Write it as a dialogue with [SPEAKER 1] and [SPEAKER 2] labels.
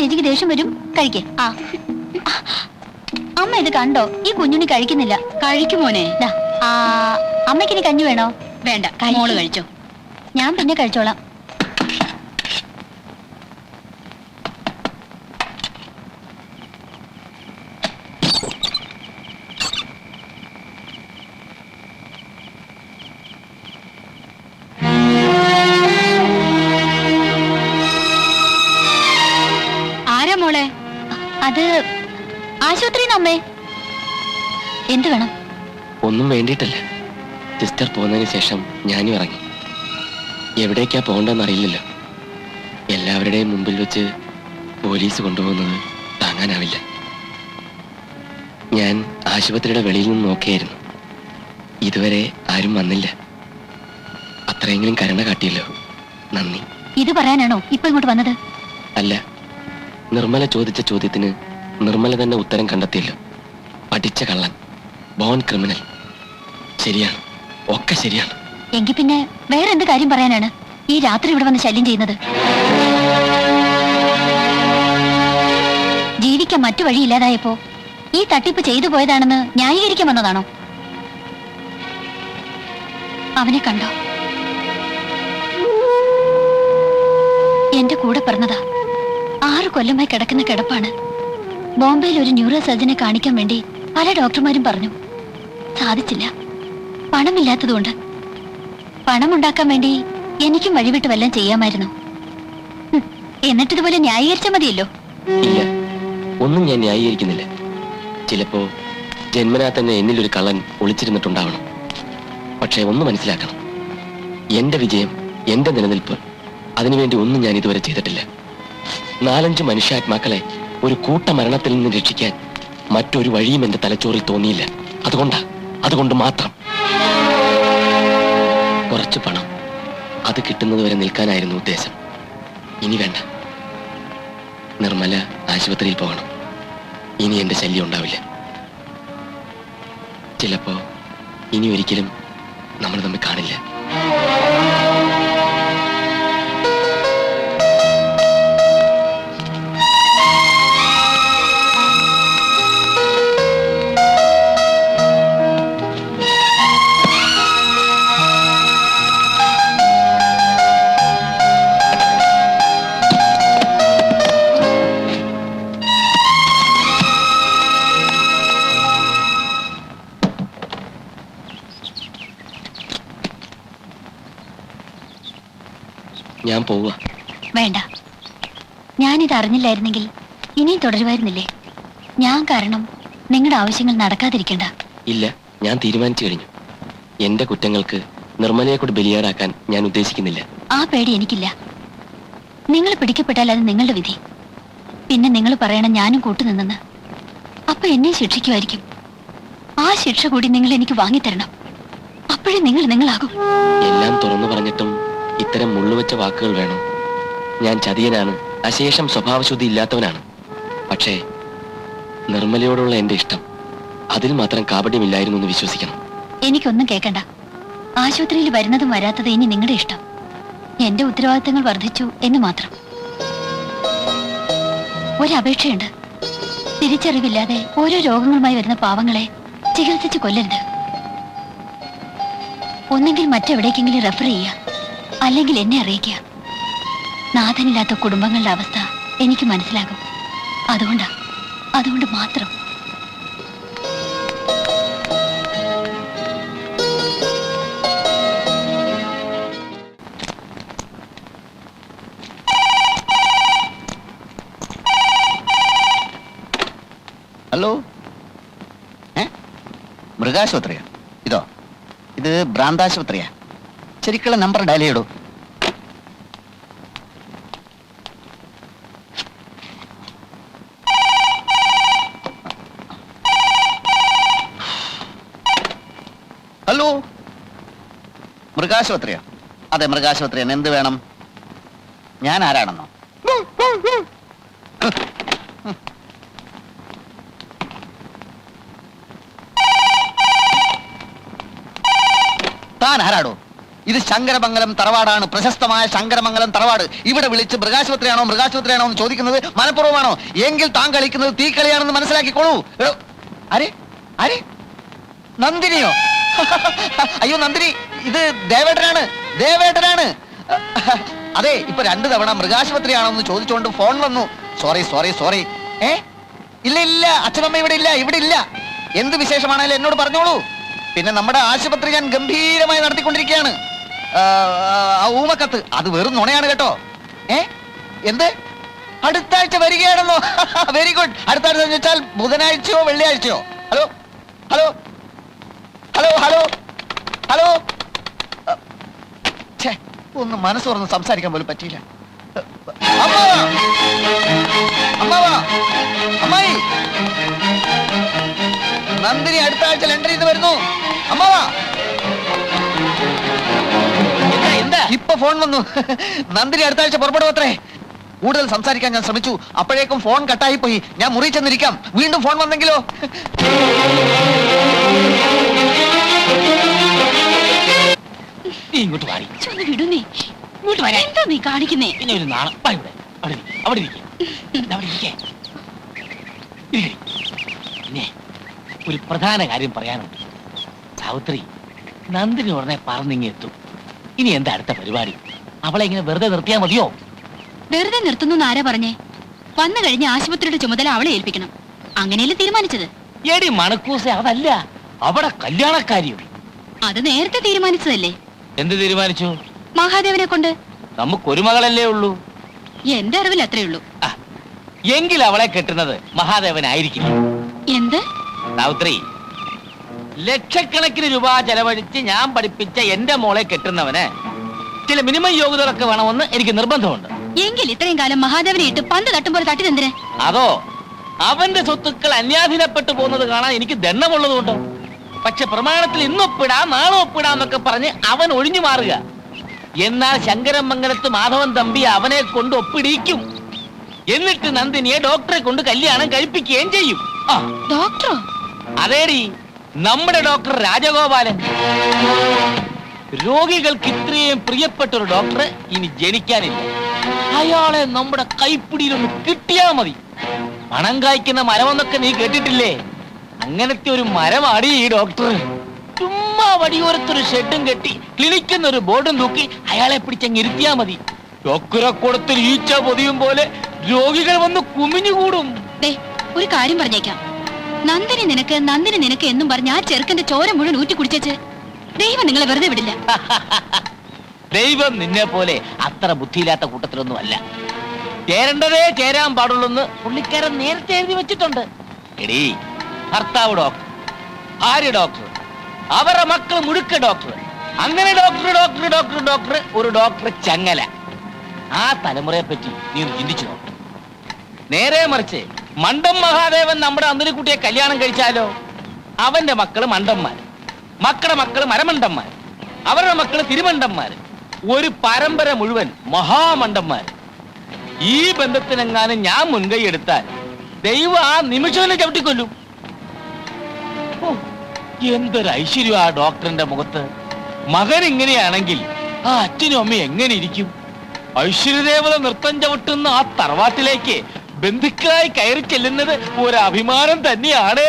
[SPEAKER 1] ചേച്ചിക്ക് ദേഷ്യം വരും. കഴിക്കേ. ആ അമ്മ ഇത് കണ്ടോ? ഈ കുഞ്ഞുണ്ണി കഴിക്കുന്നില്ല.
[SPEAKER 2] കഴിക്കുമോനെ.
[SPEAKER 1] അമ്മയ്ക്ക് ഇനി കഞ്ഞി വേണോ?
[SPEAKER 2] വേണ്ട, മോള് കഴിച്ചോ.
[SPEAKER 1] ഞാൻ പിന്നെ കഴിച്ചോളാം.
[SPEAKER 2] ആരാ മോളെ?
[SPEAKER 1] അത് ആശുപത്രിന്ന് അമ്മേ. എന്ത് വേണം?
[SPEAKER 3] ഒന്നും വേണ്ടിയിട്ടല്ല. സിസ്റ്റർ പോകുന്നതിന് ശേഷം ഞാനും ഇറങ്ങി. എവിടേക്കാ പോകണ്ടെന്ന് അറിയില്ലല്ലോ. എല്ലാവരുടെയും മുമ്പിൽ വെച്ച് പോലീസ് കൊണ്ടുപോകുന്നത് താങ്ങാനാവില്ല. ഞാൻ ആശുപത്രിയുടെ വെളിയിൽ നിന്ന് നോക്കിയായിരുന്നു. ഇതുവരെ ആരും വന്നില്ല. അത്രയെങ്കിലും കരുണ കാട്ടിയല്ലോ, നന്ദി.
[SPEAKER 1] ഇത് പറയാനാണോ ഇപ്പൊ ഇങ്ങോട്ട് വന്നത്?
[SPEAKER 3] അല്ല, നിർമ്മല ചോദിച്ച ചോദ്യത്തിന് നിർമ്മല തന്നെ ഉത്തരം കണ്ടെത്തിയല്ലോ. പഠിച്ച കള്ളൻ, ബോൺ ക്രിമിനൽ. ശരിയാണ്, ഒക്കെ ശരിയാണ്.
[SPEAKER 1] എങ്കിൽ പിന്നെ വേറെ എന്ത് കാര്യം പറയാനാണ് ഈ രാത്രി ഇവിടെ വന്ന് ശല്യം ചെയ്യുന്നത്? ജീവിക്കാൻ മറ്റു വഴിയില്ലാതായപ്പോ ഈ തട്ടിപ്പ് ചെയ്തു പോയതാണെന്ന് ന്യായീകരിക്കാൻ വന്നതാണോ? അവനെ കണ്ടോ? എന്റെ കൂടെ പറഞ്ഞതാ. 6 കൊല്ലമായി കിടക്കുന്ന കിടപ്പാണ്. ബോംബെയിൽ ഒരു ന്യൂറോ സർജനെ കാണിക്കാൻ വേണ്ടി പല ഡോക്ടർമാരും പറഞ്ഞു. സാധിച്ചില്ല, പണമില്ലാത്തതുകൊണ്ട്. പണം ഉണ്ടാക്കാൻ വേണ്ടി എനിക്കും വഴിവിട്ട് വല്ലതും ചെയ്യാമായിരുന്നു. എന്നിട്ടിതുപോലെ ന്യായീകരിച്ചാൽ മതിയല്ലോ.
[SPEAKER 3] ഇല്ല, ഒന്നും ഞാൻ ന്യായീകരിക്കുന്നില്ല. ചിലപ്പോ ജന്മനാ തന്നെ എന്നിലൊരു കള്ളൻ ഒളിച്ചിരുന്നിട്ടുണ്ടാവണം. പക്ഷേ ഒന്ന് മനസ്സിലാക്കണം, എന്റെ വിജയം, എന്റെ നിലനിൽപ്പ്, അതിനുവേണ്ടി ഒന്നും ഞാൻ ഇതുവരെ ചെയ്തിട്ടില്ല. 4-5 മനുഷ്യാത്മാക്കളെ ഒരു കൂട്ട മരണത്തിൽ നിന്ന് രക്ഷിക്കാൻ മറ്റൊരു വഴിയും എന്റെ തലച്ചോറിൽ തോന്നിയില്ല. അതുകൊണ്ട് മാത്രം. കുറച്ച് പണം, അത് കിട്ടുന്നതുവരെ നിൽക്കാനായിരുന്നു ഉദ്ദേശം. ഇനി വേണ്ട. നിർമ്മല ആശുപത്രിയിൽ പോകണം. ഇനി എന്റെ ശല്യം ഉണ്ടാവില്ല. ചിലപ്പോ ഇനി ഒരിക്കലും നമ്മൾ തമ്മിൽ കാണില്ല. ഞാൻ പോവുക.
[SPEAKER 1] വേണ്ട, ഞാനിത് അറിഞ്ഞില്ലായിരുന്നെങ്കിൽ ഇനിയും തുടരുമായിരുന്നില്ലേ? ഞാൻ കാരണം നിങ്ങളുടെ ആവശ്യങ്ങൾ നടക്കാതിരിക്കണ്ട.
[SPEAKER 3] ഇല്ല, ഞാൻ തീരുമാനിച്ചു കഴിഞ്ഞു. എന്റെ കുറ്റങ്ങൾക്ക് നിർമ്മലയെ കൂടി ബലിയാടാക്കാൻ ഞാൻ ഉദ്ദേശിക്കുന്നില്ല.
[SPEAKER 1] ആ പേടി എനിക്കില്ല. നിങ്ങൾ പിടിക്കപ്പെട്ടാൽ അത് നിങ്ങളുടെ വിധി. പിന്നെ നിങ്ങൾ പറയണം ഞാനും കൂട്ടുനിന്നെന്ന്. അപ്പൊ എന്നെ ശിക്ഷിക്കുമായിരിക്കും. ആ ശിക്ഷ കൂടി നിങ്ങൾ എനിക്ക് വാങ്ങിത്തരണം. അപ്പോഴേ നിങ്ങൾ നിങ്ങളാകും.
[SPEAKER 3] എല്ലാം തുറന്നു പറഞ്ഞിട്ടും ഇത്തരം മുള്ളുവെച്ച വാക്കുകൾ വേണോ? ഞാൻ ചതിയനാണ്, അശേഷം സ്വഭാവശുദ്ധി ഇല്ലാത്തവനാണ്. പക്ഷേ നിർമ്മലയോടുള്ള എന്റെ ഇഷ്ടം, അതിൽ മാത്രം കാപട്യമില്ലായിരുന്നു എന്ന് വിശ്വസിക്കണം.
[SPEAKER 1] എനിക്കൊന്നും കേൾക്കണ്ട. ആശുപത്രിയിൽ വരുന്നതും വരാത്തത് ഇനി നിങ്ങളുടെ ഇഷ്ടം. എന്റെ ഉത്തരവാദിത്തങ്ങൾ വർദ്ധിച്ചു എന്ന് മാത്രം. ഒരപേക്ഷയുണ്ട്. തിരിച്ചറിവില്ലാതെ ഓരോ രോഗങ്ങളുമായി വരുന്ന പാവങ്ങളെ ചികിത്സിച്ച് കൊല്ലരുത്. ഒന്നെങ്കിൽ മറ്റെവിടേക്കെങ്കിലും റെഫർ ചെയ്യുക, അല്ലെങ്കിൽ എന്നെ അറിയിക്കുക. നാഥനില്ലാത്ത കുടുംബങ്ങളുടെ അവസ്ഥ എനിക്ക് മനസ്സിലാകും. അതുകൊണ്ട് മാത്രം.
[SPEAKER 4] ഹലോ, മൃഗാശുപത്രിയാ? ഇത് ഭ്രാന്താശുപത്രിയാ? ശരിക്കുള്ള നമ്പർ ഡയൽ ചെയ്യടൂ. ഹലോ, മൃഗാശുപത്രിയാ? അതെ, മൃഗാശുപത്രിയാണ്. എന്ത് വേണം? ഞാൻ ആരാണെന്നോ? താൻ ആരാടോ? ഇത് ശങ്കരമംഗലം തറവാടാണ്, പ്രശസ്തമായ ശങ്കരമംഗലം തറവാട്. ഇവിടെ വിളിച്ച് മൃഗാശുപത്രിയാണോ മൃഗാശുപത്രിയാണോ എന്ന് ചോദിക്കുന്നത് മനഃപൂർവ്വമാണോ? എങ്കിൽ താൻ കളിക്കുന്നത് തീക്കളിയാണെന്ന് മനസ്സിലാക്കിക്കോളൂ. എടോ, ആരെ ആരെ നന്ദിനിയോ? അയ്യോ നന്ദിനി, ഇത് ദേവേട്ടനാണ്, ദേവേട്ടനാണ്. അതെ, ഇപ്പൊ 2 തവണ മൃഗാശുപത്രിയാണോ എന്ന് ചോദിച്ചുകൊണ്ട് ഫോൺ വന്നു. Sorry sorry sorry. ഇല്ല ഇല്ല, അച്ഛനമ്മ ഇവിടെ ഇല്ല, ഇവിടെ ഇല്ല. എന്ത് വിശേഷമാണെങ്കിലും എന്നോട് പറഞ്ഞോളൂ. പിന്നെ നമ്മുടെ ആശുപത്രി ഞാൻ ഗംഭീരമായി നടത്തിക്കൊണ്ടിരിക്കുകയാണ്. ഊമക്കത്ത് അത് വെറും നുണയാണ് കേട്ടോ. എന്ത് അടുത്ത ആഴ്ച വരികയാണെന്നോ? Very good. അടുത്ത ആഴ്ച എന്ന് വെച്ചാൽ ബുധനാഴ്ചയോ വെള്ളിയാഴ്ചയോ? Hello hello hello hello hello. ഛേ, ഒന്ന് മനസ്സ് തുറന്ന് സംസാരിക്കാൻ പോലും പറ്റിയില്ല. അമ്മാവാ, അമ്മാവാ, അമ്മായി, നന്ദിനി അടുത്ത ആഴ്ച ലണ്ടനിൽ നിന്ന് വരുന്നു. അമ്മാവാ, ഇപ്പൊ ഫോൺ വന്നു. നന്ദിനി അടുത്ത ആഴ്ച പുറപ്പെടും അത്രേ. കൂടുതൽ സംസാരിക്കാൻ ഞാൻ ശ്രമിച്ചു, അപ്പോഴേക്കും ഫോൺ കട്ടായി പോയി. ഞാൻ മുറി ചെന്നിരിക്കാം, വീണ്ടും ഫോൺ വന്നെങ്കിലോ?
[SPEAKER 5] നീ ഇങ്ങോട്ട് വാടി.
[SPEAKER 2] വിടുന്നേ,
[SPEAKER 5] ഇങ്ങോട്ട് വരാ.
[SPEAKER 2] എന്താ നീ കാണിക്കുന്നേ?
[SPEAKER 5] പിന്നെ ഒരു നാണം. വാ ഇവിടെ. അവിടെ ഇരിക്കെ. പിന്നെ ഒരു പ്രധാന കാര്യം പറയാനുണ്ട്. സാവിത്രി, നന്ദിനി ഉടനെ പറഞ്ഞിങ്ങി എത്തും. ഇനി എന്താ അടുത്ത പരിപാടി? അവളെ ഇങ്ങനെ വെറുതെ നിർത്തിയാ മതിയോ?
[SPEAKER 2] വെറുതെ നിർത്തുന്നു ആരാ പറഞ്ഞേ? വന്നു കഴിഞ്ഞ് ആശുപത്രിയുടെ ചുമതല അവളെ ഏൽപ്പിക്കണം. അങ്ങനെയല്ലേ തീരുമാനിച്ചത്?
[SPEAKER 5] എടി മണക്കൂസെ, അതല്ല, അവിടെ കല്യാണക്കാരിയോ?
[SPEAKER 2] അത് നേരത്തെ തീരുമാനിച്ചതല്ലേ?
[SPEAKER 5] എന്ത് തീരുമാനിച്ചു?
[SPEAKER 2] മഹാദേവനെ കൊണ്ട്.
[SPEAKER 5] നമുക്കൊരു മകളല്ലേ ഉള്ളൂ.
[SPEAKER 2] എന്റെ അറിവിൽ അത്രേ ഉള്ളൂ.
[SPEAKER 5] എങ്കിൽ അവളെ കെട്ടുന്നത് മഹാദേവനായിരിക്കില്ല.
[SPEAKER 2] എന്ത്?
[SPEAKER 5] സാവിത്രി, ലക്ഷക്കണക്കിന് രൂപ ചെലവഴിച്ച് ഞാൻ പഠിപ്പിച്ച എന്റെ മോളെ കെട്ടുന്നവന് ചില മിനിമം യോഗ്യതകളൊക്കെ വേണമെന്ന് എനിക്ക് നിർബന്ധമുണ്ട്.
[SPEAKER 2] എങ്കിൽ ഇത്രയും കാലം മഹാദേവനെ ഇട്ട് പന്ത് തട്ടുമ്പോൾ തട്ടിതെന്തിന്?
[SPEAKER 5] അതോ അവന്റെ സ്വത്തുക്കൾ അന്യാധീനപ്പെട്ടു പോകുന്നത് കാണാൻ എനിക്ക് ദണ്ണമുള്ളതുകൊണ്ടോ? പക്ഷെ പ്രമാണത്തിൽ ഇന്നൊപ്പിടാം നാളെ ഒപ്പിടാന്നൊക്കെ പറഞ്ഞ് അവൻ ഒഴിഞ്ഞു മാറുക. എന്നാൽ ശങ്കരമംഗലത്ത് മാധവൻ തമ്പി അവനെ കൊണ്ട് ഒപ്പിടിക്കും. എന്നിട്ട് നന്ദിനിയെ ഡോക്ടറെ കൊണ്ട് കല്യാണം കഴിപ്പിക്കുകയും ചെയ്യും.
[SPEAKER 2] ഡോക്ടറോ?
[SPEAKER 5] അതേടി, നമ്മുടെ ഡോക്ടർ രാജഗോപാലൻ. രോഗികൾക്ക് ഇത്രയും പ്രിയപ്പെട്ട ഒരു ഡോക്ടർ ഇനി ജനിക്കാനില്ല. അയാളെ നമ്മുടെ കൈപ്പിടിയിലൊന്ന് കിട്ടിയാ മതി. പണം കായ്ക്കുന്ന മരമെന്നൊക്കെ നീ കേട്ടിട്ടില്ലേ? അങ്ങനത്തെ ഒരു മരമാടി ഈ ഡോക്ടർ. ചുമ്മാ വടിയോരത്തൊരു ഷെഡും കെട്ടി ക്ലിനിക്കെന്നൊരു ബോർഡും തൂക്കി അയാളെ പിടിച്ചങ്ങ് ഇരുത്തിയാ മതി. ഡോക്ടറെക്കൂടത്തിൽ ഈച്ച പൊതിയും പോലെ രോഗികൾ വന്ന് കുമിഞ്ഞുകൂടും.
[SPEAKER 2] ഒരു കാര്യം പറഞ്ഞേക്കാം. നന്ദിനി നിനക്ക്, നന്ദിനി നിനക്ക് എന്നും പറഞ്ഞ് ആ ചെറുക്കന്റെ ചോര മുഴുവൻ ഊറ്റി കുടിച്ചേച്ച് ദൈവം നിങ്ങളെ വെറുതെ വിടില്ല.
[SPEAKER 5] ദൈവം നിന്നെ പോലെ അത്ര ബുദ്ധിയില്ലാത്ത കൂട്ടത്തിലൊന്നും അല്ല. ചേരേണ്ടതേ ചേരാൻ പാടുള്ളൂന്ന് പുള്ളിക്കാരൻ നേരത്തെ എഴുതി വെച്ചിട്ടുണ്ട്. എടീ, ഭർത്താവ് ഡോക്ടർ, ഭാര്യ ഡോക്ടർ, അവരുടെ മക്കൾ മുഴുക്ക ഡോക്ടർ, അങ്ങനെ ഡോക്ടർ ഡോക്ടർ ഡോക്ടർ ഡോക്ടർ, ഒരു ഡോക്ടർ ചങ്ങല. ആ തലമുറയെ പറ്റി നീ ഒന്ന് ചിന്തിച്ചു നോക്ക്. നേരെ മറിച്ച് മണ്ടം മഹാദേവൻ നമ്മുടെ അന്തരിക്കുട്ടിയെ കല്യാണം കഴിച്ചാലോ? അവന്റെ മക്കള് മണ്ടന്മാർ, മക്കളുടെ മക്കള് മരമണ്ടന്മാർ, അവരുടെ മക്കള് തിരുമണ്ടന്മാർ, ഒരു പരമ്പര മുഴുവൻ മഹാമണ്ടന്മാർ. ഈ ബന്ധത്തിനെങ്ങാനും ഞാൻ മുൻകൈ എടുത്താൽ ദൈവം ആ നിമിഷം ചവിട്ടിക്കൊല്ലും. എന്തൊരു ഐശ്വര്യം ആ ഡോക്ടറിന്റെ മുഖത്ത്. മകൻ ഇങ്ങനെയാണെങ്കിൽ ആ അച്ഛനും അമ്മയും എങ്ങനെ ഇരിക്കും? ഐശ്വര്യദേവത നൃത്തം ചവിട്ടുന്ന ആ തറവാട്ടിലേക്ക് ബന്ധുക്കളായി കയറി ചെല്ലുന്നത് ഒരു അഭിമാനം തന്നെയാണ്.